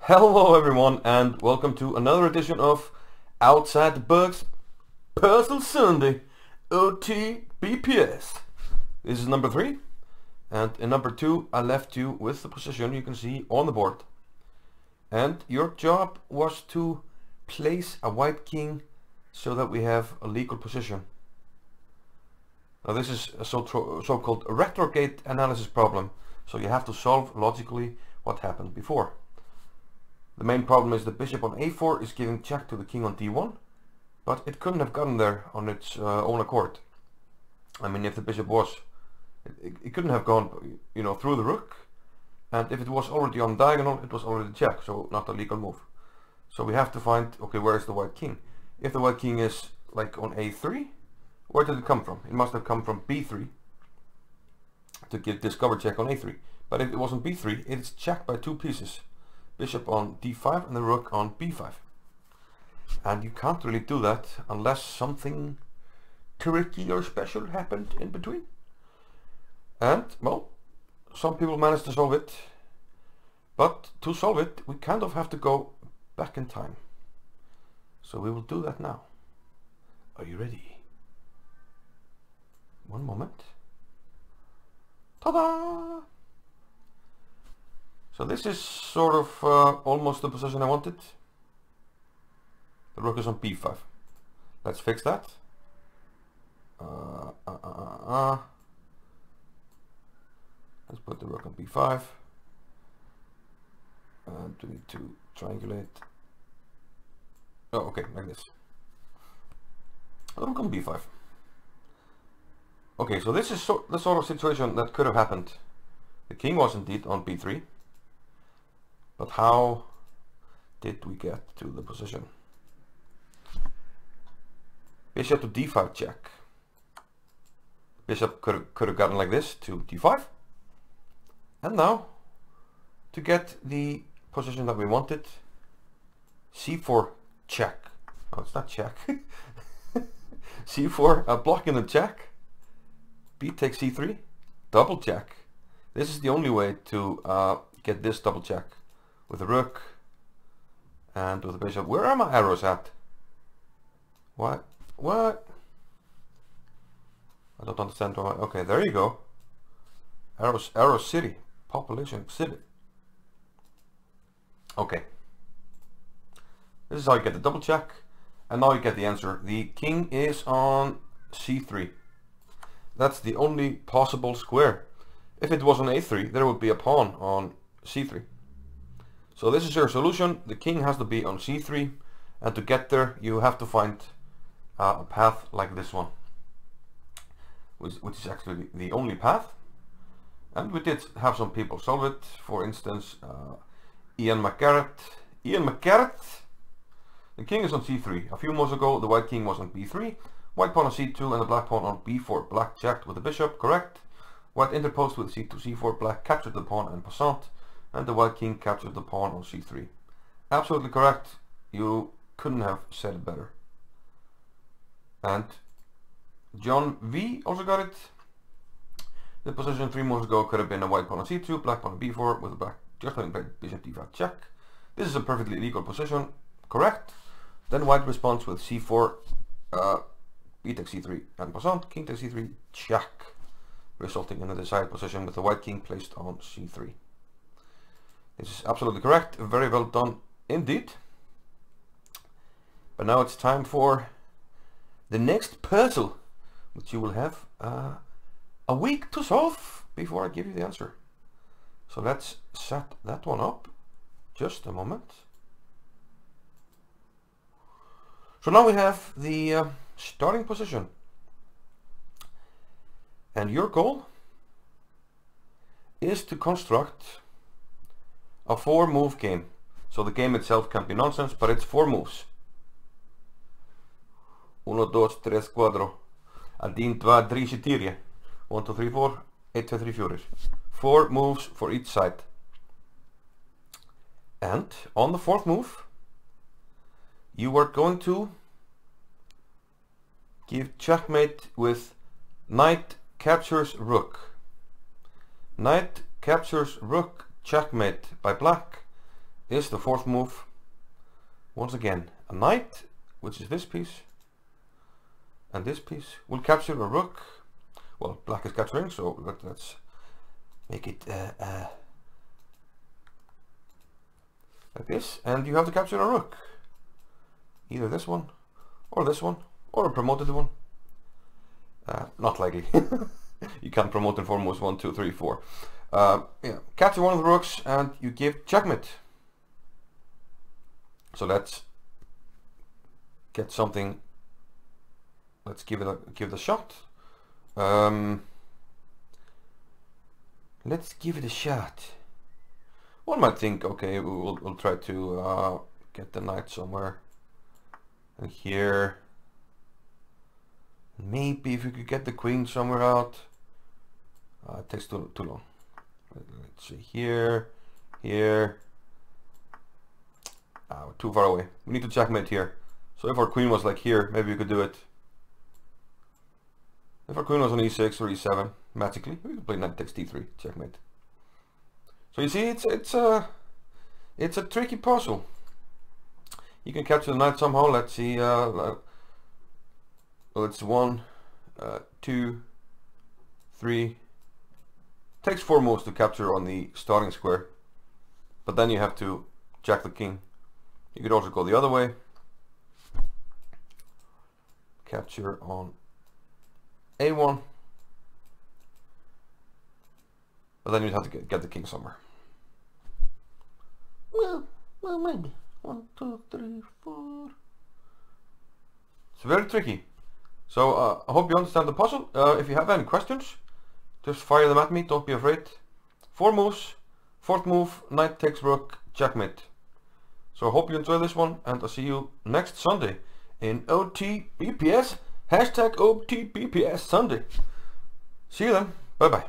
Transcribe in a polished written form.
Hello everyone and welcome to another edition of Outside the Bugs Puzzle Sunday OTBPS. This is number 3 and in number 2 I left you with the position you can see on the board. And your job was to place a white king so that we have a legal position. Now this is a so-called retrogade analysis problem, so you have to solve logically what happened before. The main problem is the bishop on a4 is giving check to the king on d1, but it couldn't have gotten there on its own accord. I mean, if the bishop was, it couldn't have gone, through the rook, and if it was already on diagonal, it was already check, so not a legal move. So we have to find, okay, where is the white king? If the white king is like on a3, where did it come from? It must have come from b3 to discover check on a3. But if it was on b3, it's checked by two pieces. Bishop on d5 and the rook on b5. And you can't really do that unless something tricky or special happened in between. And, well, some people managed to solve it. But to solve it, we kind of have to go back in time. So we will do that now. Are you ready? One moment. Ta-da! So this is sort of almost the position I wanted. The rook is on b5. Let's fix that. Let's put the rook on b5. And we need to triangulate. Oh, okay, like this. Rook on b5. Okay, so this is the sort of situation that could have happened. The king was indeed on b3. But how did we get to the position? Bishop to d5 check. Bishop could have gotten like this to d5. And now, to get the position that we wanted, c4 check. Oh, it's not check. c4 blocking the check. B takes c3, double check. This is the only way to get this double check. With the rook and with the bishop. Where are my arrows at? What? What? I don't understand why. Okay, there you go. Arrow city. Population city. Okay. This is how you get the double check. And now you get the answer. The king is on c3. That's the only possible square. If it was on a3, there would be a pawn on c3. So this is your solution. The king has to be on c3, and to get there you have to find a path like this one, which is actually the only path. And we did have some people solve it. For instance, Ian McGarrett. The king is on c3. A few moves ago the white king was on b3, white pawn on c2 and the black pawn on b4. Black checked with the bishop, correct. White interposed with c2, c4, black captured the pawn en passant, and the white king captured the pawn on c3. Absolutely correct. You couldn't have said it better. And John V also got it. The position 3 moves ago could have been a white pawn on c2, black pawn on b4 with a black just having played bishop d5 check. This is a perfectly legal position. Correct. Then white responds with c4, b takes c3 and passant, king takes c3 check, resulting in a desired position with the white king placed on c3. This is absolutely correct. Very well done indeed. But now it's time for the next puzzle, which you will have a week to solve before I give you the answer. So let's set that one up. Just a moment. So now we have the starting position. And your goal is to construct a 4-move game. So the game itself can be nonsense, but it's 4 moves. 1, 2, 3, 4. Adin, 2, 3, 4. 1, 2, 3, 4. 1, 2, 3, 4. 4 moves for each side. And on the 4th move, you are going to give checkmate with knight captures rook. Knight captures rook checkmate by black is the fourth move. Once again, a knight, which is this piece, and this piece will capture a rook. Well, black is capturing, so let's make it like this, and you have to capture a rook. Either this one, or a promoted one. Not likely. You can't promote in 4 moves, 1, 2, 3, 4. Yeah, capture one of the rooks, and you give checkmate. So let's get something. Let's give it a shot. Let's give it a shot. One might think, okay, we'll try to get the knight somewhere, and here. Maybe if we could get the queen somewhere out. It takes too long. Let's see, here. We're too far away. We need to checkmate here. So if our queen was like here, maybe we could do it. If our queen was on e6 or e7, magically, we could play knight takes d3, checkmate. So you see, it's a tricky puzzle. You can capture the knight somehow. Let's see. Well, it's 1, 2, 3. Takes 4 moves to capture on the starting square, but then you have to jack the king. You could also go the other way. Capture on a1, but then you'd have to get the king somewhere. Well, maybe 1, 2, 3, 4. It's very tricky. So I hope you understand the puzzle. If you have any questions, just fire them at me. Don't be afraid. 4 moves. 4th move, knight takes rook, checkmate. So I hope you enjoy this one, and I'll see you next Sunday in OTBPS. #OTBPS Sunday. See you then. Bye bye.